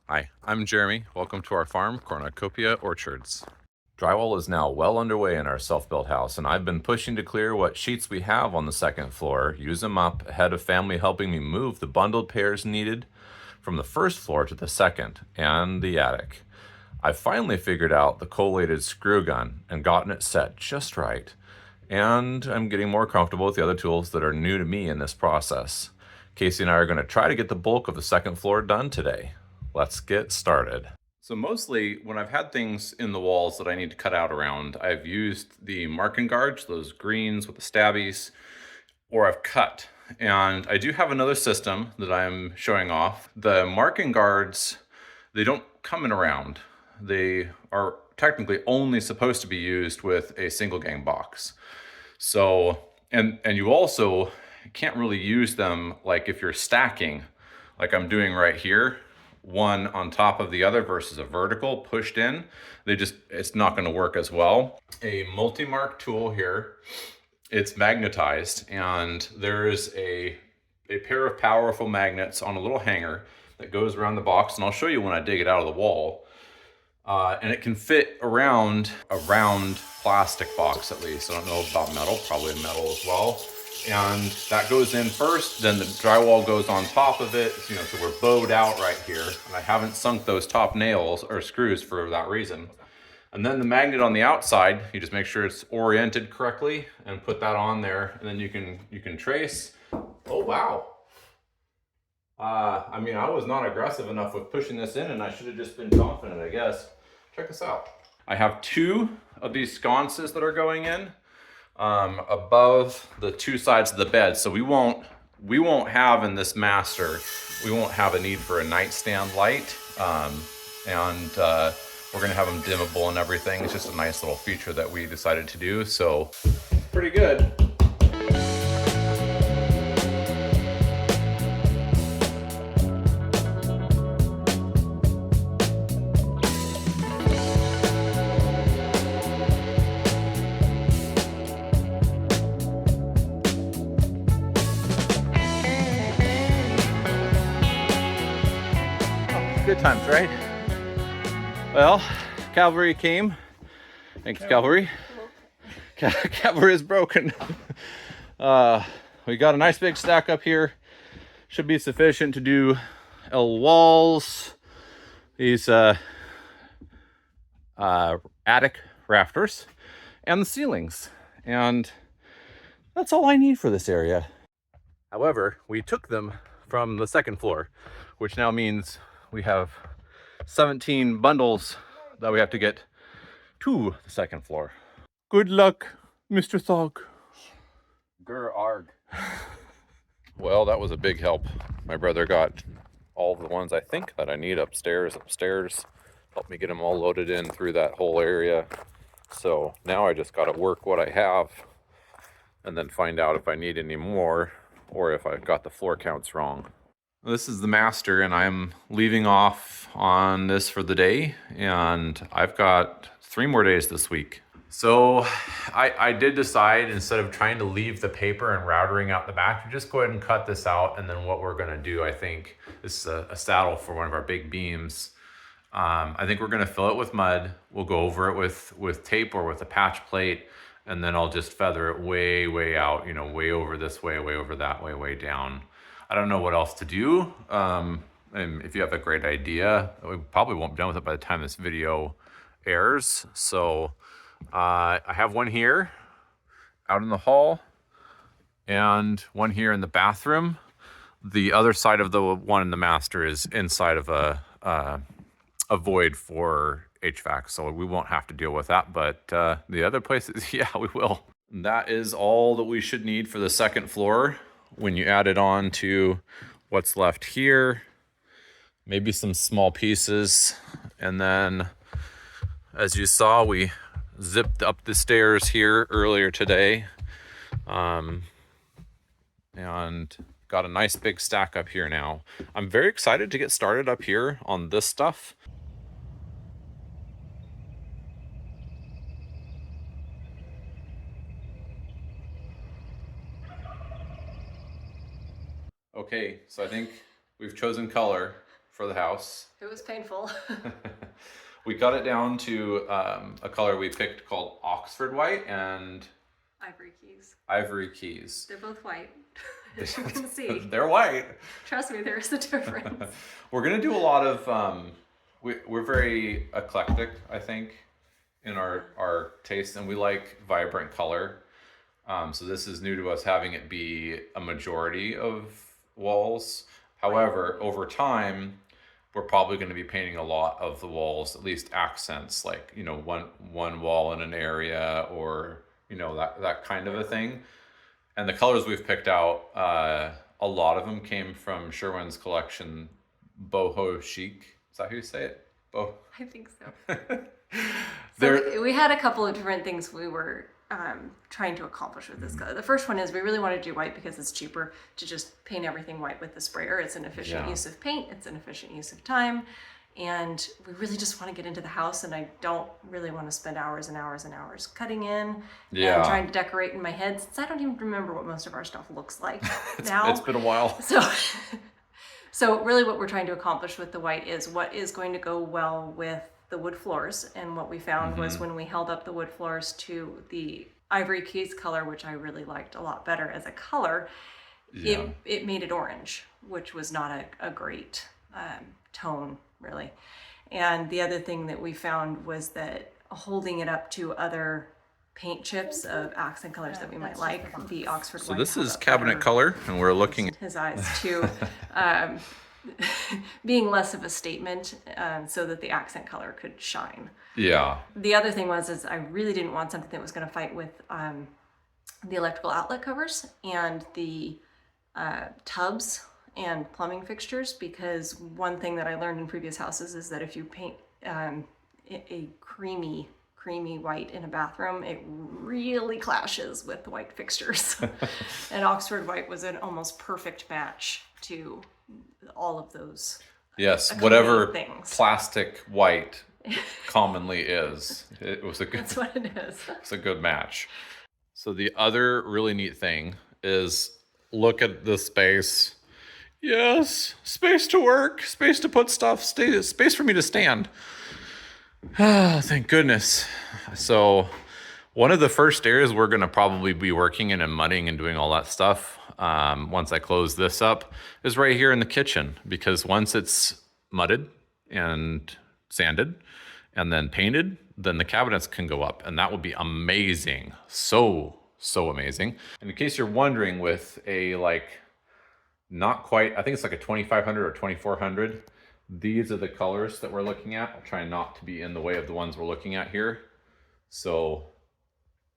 Hi, I'm Jeremy. Welcome to our farm, Cornucopia Orchards. Drywall is now well underway in our self-built house, and I've been pushing to clear what sheets we have on the second floor, use them up ahead of family helping me move the bundled pairs needed from the first floor to the second and the attic. I finally figured out the collated screw gun and gotten it set just right, and I'm getting more comfortable with the other tools that are new to me in this process. Casey and I are going to try to get the bulk of the second floor done today. Let's get started. So mostly when I've had things in the walls that I need to cut out around, I've used the marking guards, those greens with the stabbies, or I've cut. And I do have another system that I'm showing off. The marking guards, they don't come in a round. They are technically only supposed to be used with a single gang box. So, and you also can't really use them like if you're stacking, like I'm doing right here, one on top of the other versus a vertical pushed in, it's not gonna work as well. A multi-mark tool here, it's magnetized, and there is a pair of powerful magnets on a little hanger that goes around the box, and I'll show you when I dig it out of the wall. And it can fit around a round plastic box at least. I don't know about metal, probably metal as well. And that goes in first, then the drywall goes on top of it. So we're bowed out right here. And I haven't sunk those top nails or screws for that reason. And then the magnet on the outside, you just make sure it's oriented correctly and put that on there. And then you can trace. Oh, wow. I mean, I was not aggressive enough with pushing this in, and I should have just been confident, I guess. Check this out. I have two of these sconces that are going in above the two sides of the bed. So we won't have in this master, we won't have a need for a nightstand light. We're gonna have them dimmable and everything. It's just a nice little feature that we decided to do. So pretty good. Good times, right? Well, cavalry came. Thanks, cavalry. Cavalry is broken. We got a nice big stack up here. Should be sufficient to do L walls, these attic rafters, and the ceilings. And that's all I need for this area. However, we took them from the second floor, which now means we have 17 bundles that we have to get to the second floor. Good luck, Mr. Thog. Gur arg. Well, that was a big help. My brother got all the ones I think that I need upstairs. Helped me get them all loaded in through that whole area. So now I just got to work what I have and then find out if I need any more or if I've got the floor counts wrong. This is the master, and I'm leaving off on this for the day, and I've got 3 more days this week. So I did decide, instead of trying to leave the paper and routering out the back, to just go ahead and cut this out. And then what we're gonna do, I think, this is a saddle for one of our big beams. I think we're gonna fill it with mud. We'll go over it with tape or with a patch plate, and then I'll just feather it way out, way over this way, way over that way, way down. I don't know what else to do. And if you have a great idea, we probably won't be done with it by the time this video airs. So I have one here out in the hall and one here in the bathroom. The other side of the one in the master is inside of a void for HVAC, so we won't have to deal with that. But the other places, yeah, we will. That is all that we should need for the second floor. When you add it on to what's left here, maybe some small pieces. And then, as you saw, we zipped up the stairs here earlier today. And got a nice big stack up here now. I'm very excited to get started up here on this stuff. Okay, so I think we've chosen color for the house. It was painful. We got it down to a color we picked called Oxford White and Ivory keys. Ivory Keys. They're both white, as you can see. They're white. Trust me, there's a difference. We're gonna do a lot of, we're very eclectic, I think, in our taste, and we like vibrant color. So this is new to us, having it be a majority of walls. However, over time, we're probably going to be painting a lot of the walls, at least accents, like, you know, one wall in an area, or, you know, that kind of a thing. And the colors we've picked out, a lot of them came from Sherwin's collection, Boho Chic. Is that how you say it? I think so. We had a couple of different things we were trying to accomplish with this color. The first one is we really want to do white because it's cheaper to just paint everything white with the sprayer. It's an efficient use of paint. It's an efficient use of time. And we really just want to get into the house, and I don't really want to spend hours and hours and hours cutting in and trying to decorate in my head, since I don't even remember what most of our stuff looks like now. It's been a while. So really what we're trying to accomplish with the white is what is going to go well with the wood floors. And what we found was when we held up the wood floors to the Ivory Keys color, which I really liked a lot better as a color, it made it orange, which was not a great tone, really. And the other thing that we found was that holding it up to other paint chips of accent colors that we might like, the Oxford White. So this is cabinet color, and we're looking his eyes to being less of a statement, so that the accent color could shine. Yeah. The other thing is I really didn't want something that was going to fight with the electrical outlet covers and the tubs and plumbing fixtures, because one thing that I learned in previous houses is that if you paint a creamy white in a bathroom, it really clashes with the white fixtures. And Oxford White was an almost perfect match to all of those. Yes, whatever things. Plastic white commonly is. It was a good. That's what it is. It's a good match. So the other really neat thing is, look at the space. Yes, space to work, space to put stuff, space for me to stand. Ah, thank goodness. So one of the first areas we're going to probably be working in and mudding and doing all that stuff, once I close this up, is right here in the kitchen, because once it's mudded and sanded and then painted, then the cabinets can go up, and that would be amazing. So amazing. And in case you're wondering, with a not quite, I think it's like a 2500 or 2400, these are the colors that we're looking at. I'll try not to be in the way of the ones we're looking at here. So,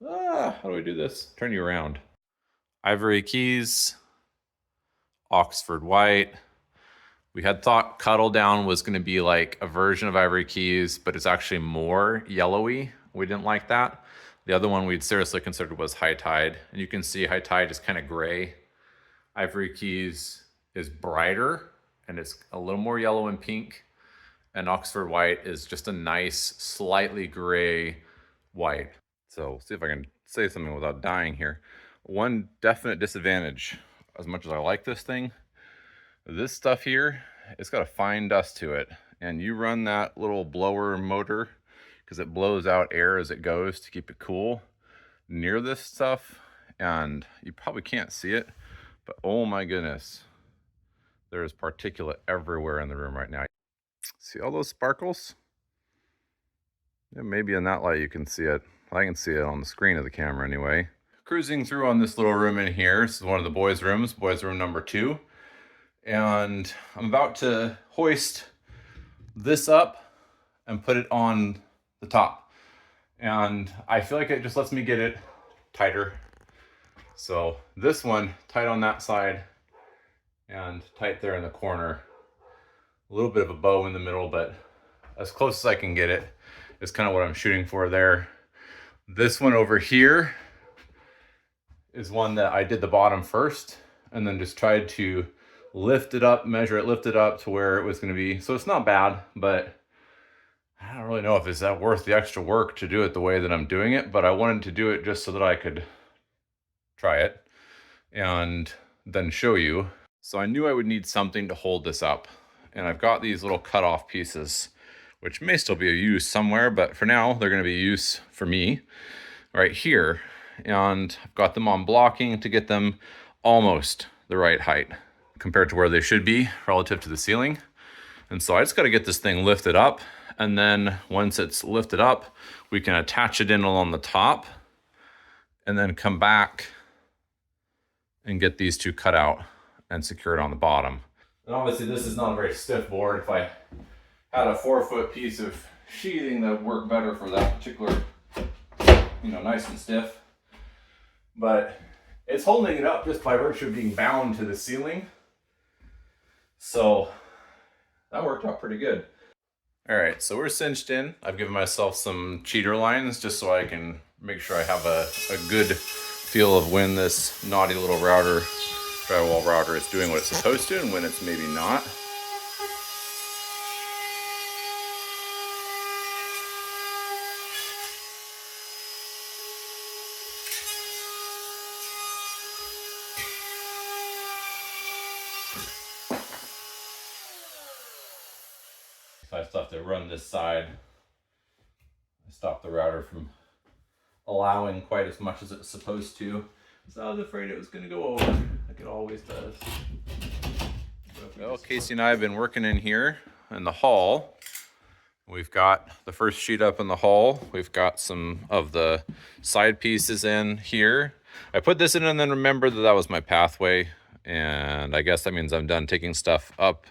how do we do this? Turn you around. Ivory Keys, Oxford White. We had thought Cuddle Down was going to be like a version of Ivory Keys, but it's actually more yellowy. We didn't like that. The other one we'd seriously considered was High Tide. And you can see High Tide is kind of gray. Ivory Keys is brighter, and it's a little more yellow and pink. And Oxford White is just a nice, slightly gray white. So see if I can say something without dying here. One definite disadvantage, as much as I like this thing, this stuff here, it's got a fine dust to it. And you run that little blower motor, because it blows out air as it goes to keep it cool, near this stuff, and you probably can't see it, but oh my goodness, there is particulate everywhere in the room right now. See all those sparkles? Yeah, maybe in that light you can see it. I can see it on the screen of the camera anyway. Cruising through on this little room in here. This is one of the boys' rooms, boys' room number 2. And I'm about to hoist this up and put it on the top. And I feel like it just lets me get it tighter. So this one, tight on that side and tight there in the corner. A little bit of a bow in the middle, but as close as I can get it is kind of what I'm shooting for there. This one over here is one that I did the bottom first and then just tried to lift it up, measure it, lift it up to where it was going to be. So it's not bad, but I don't really know if it's that worth the extra work to do it the way that I'm doing it, but I wanted to do it just so that I could try it and then show you. So I knew I would need something to hold this up. and I've got these little cut off pieces, which may still be of use somewhere, but for now they're going to be use for me right here. And I've got them on blocking to get them almost the right height compared to where they should be relative to the ceiling. And so I just got to get this thing lifted up, and then once it's lifted up, we can attach it in along the top and then come back and get these two cut out and secure it on the bottom. And obviously this is not a very stiff board. If I had a 4-foot piece of sheathing, that would work better for that particular, nice and stiff. But it's holding it up just by virtue of being bound to the ceiling. So that worked out pretty good. All right, so we're cinched in. I've given myself some cheater lines just so I can make sure I have a good feel of when this naughty little drywall router is doing what it's supposed to and when it's maybe not. So I still have to run this side. I stop the router from allowing quite as much as it's supposed to. So I was afraid it was going to go over, like it always does. Well, Casey and I have been working in here in the hall. We've got the first sheet up in the hall. We've got some of the side pieces in here. I put this in and then remembered that that was my pathway. And I guess that means I'm done taking stuff up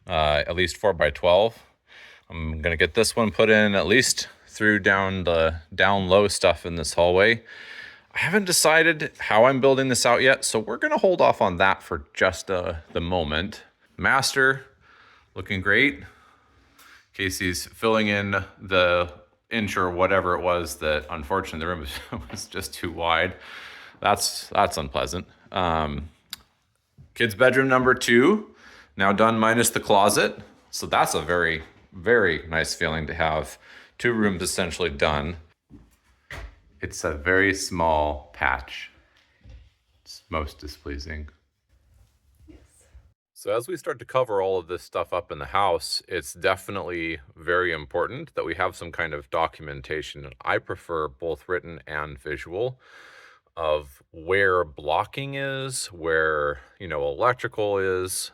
at least 4x12. I'm going to get this one put in at least through down the down low stuff in this hallway. I haven't decided how I'm building this out yet, so we're going to hold off on that for just the moment. Master, looking great. Casey's filling in the inch or whatever it was that unfortunately the room was just too wide. That's unpleasant. Kids' bedroom number 2, now done minus the closet. So that's a very, very nice feeling to have 2 rooms essentially done. It's a very small patch. It's most displeasing. Yes. So as we start to cover all of this stuff up in the house, it's definitely very important that we have some kind of documentation. I prefer both written and visual of where blocking is, where, electrical is,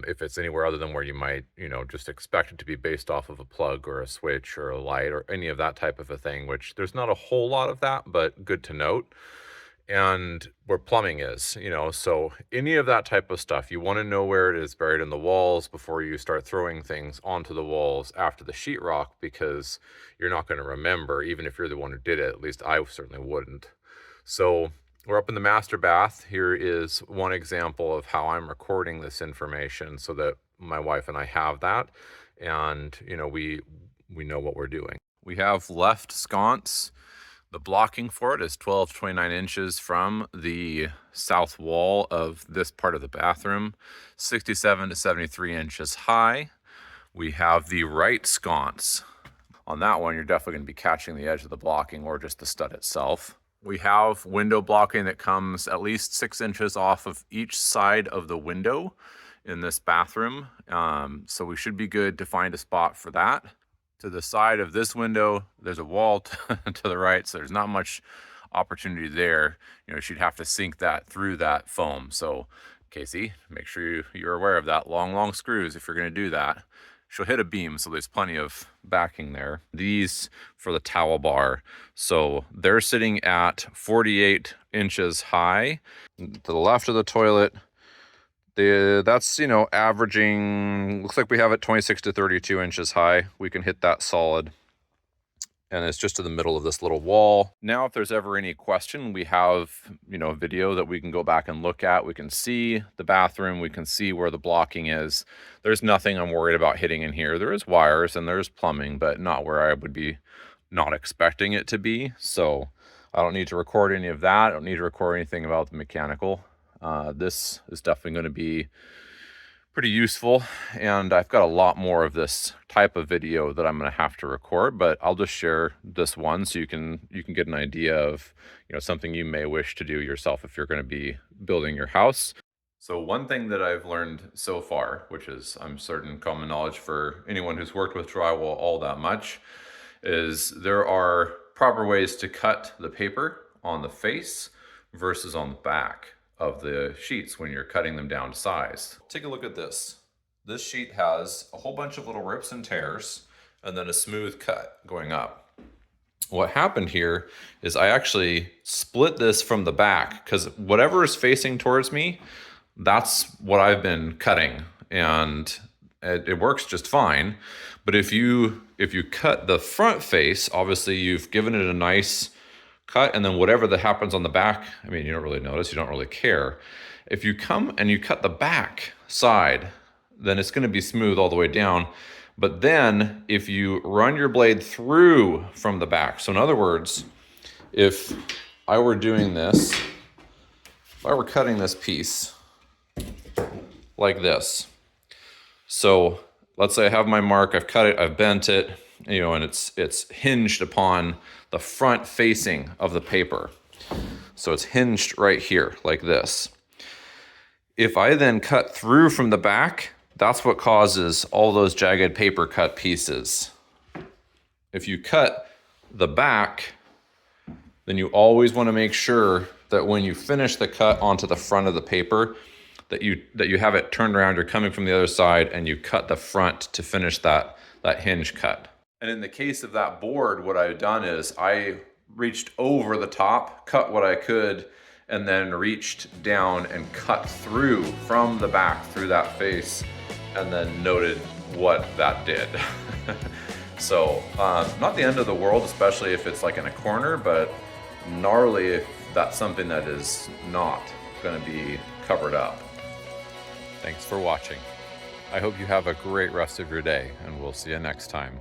if it's anywhere other than where you might, just expect it to be based off of a plug or a switch or a light or any of that type of a thing, which there's not a whole lot of that, but good to note. And where plumbing is, so any of that type of stuff, you want to know where it is buried in the walls before you start throwing things onto the walls after the sheetrock, because you're not going to remember, even if you're the one who did it. At least I certainly wouldn't. So we're up in the master bath. Here is one example of how I'm recording this information so that my wife and I have that, and we know what we're doing. We have left sconce. The blocking for it is 12 to 29 inches from the south wall of this part of the bathroom, 67 to 73 inches high. We have the right sconce. On that one, you're definitely going to be catching the edge of the blocking or just the stud itself. We have window blocking that comes at least 6 inches off of each side of the window in this bathroom. So we should be good to find a spot for that. To the side of this window, there's a wall to the right, so there's not much opportunity there. She'd have to sink that through that foam. So Casey, make sure you're aware of that. Long screws if you're going to do that. She'll hit a beam, so there's plenty of backing there. These for the towel bar. So they're sitting at 48 inches high. To the left of the toilet, that's, averaging, looks like we have it 26 to 32 inches high. We can hit that solid. And it's just to the middle of this little wall. Now, if there's ever any question, we have, a video that we can go back and look at. We can see the bathroom. We can see where the blocking is. There's nothing I'm worried about hitting in here. There is wires and there's plumbing, but not where I would be not expecting it to be. So I don't need to record any of that. I don't need to record anything about the mechanical. This is definitely going to be pretty useful, and I've got a lot more of this type of video that I'm going to have to record, but I'll just share this one so you can get an idea of something you may wish to do yourself if you're going to be building your house. So one thing that I've learned so far, which is I'm certain common knowledge for anyone who's worked with drywall all that much, is there are proper ways to cut the paper on the face versus on the back of the sheets when you're cutting them down to size. Take a look at this. This sheet has a whole bunch of little rips and tears and then a smooth cut going up. What happened here is I actually split this from the back because whatever is facing towards me, that's what I've been cutting, and it works just fine. But if you cut the front face, obviously you've given it a nice cut, and then whatever that happens on the back, I mean, you don't really notice, you don't really care. If you come and you cut the back side, then it's gonna be smooth all the way down. But then if you run your blade through from the back, so in other words, if I were doing this, if I were cutting this piece like this. So let's say I have my mark, I've cut it, I've bent it, you know, and it's hinged upon the front facing of the paper. So it's hinged right here like this. If I then cut through from the back, that's what causes all those jagged paper cut pieces. If you cut the back, then you always want to make sure that when you finish the cut onto the front of the paper, that you have it turned around, you're coming from the other side, and you cut the front to finish that hinge cut. And in the case of that board, what I've done is I reached over the top, cut what I could, and then reached down and cut through from the back through that face, and then noted what that did. So not the end of the world, especially if it's like in a corner, but gnarly if that's something that is not going to be covered up. Thanks for watching. I hope you have a great rest of your day, and we'll see you next time.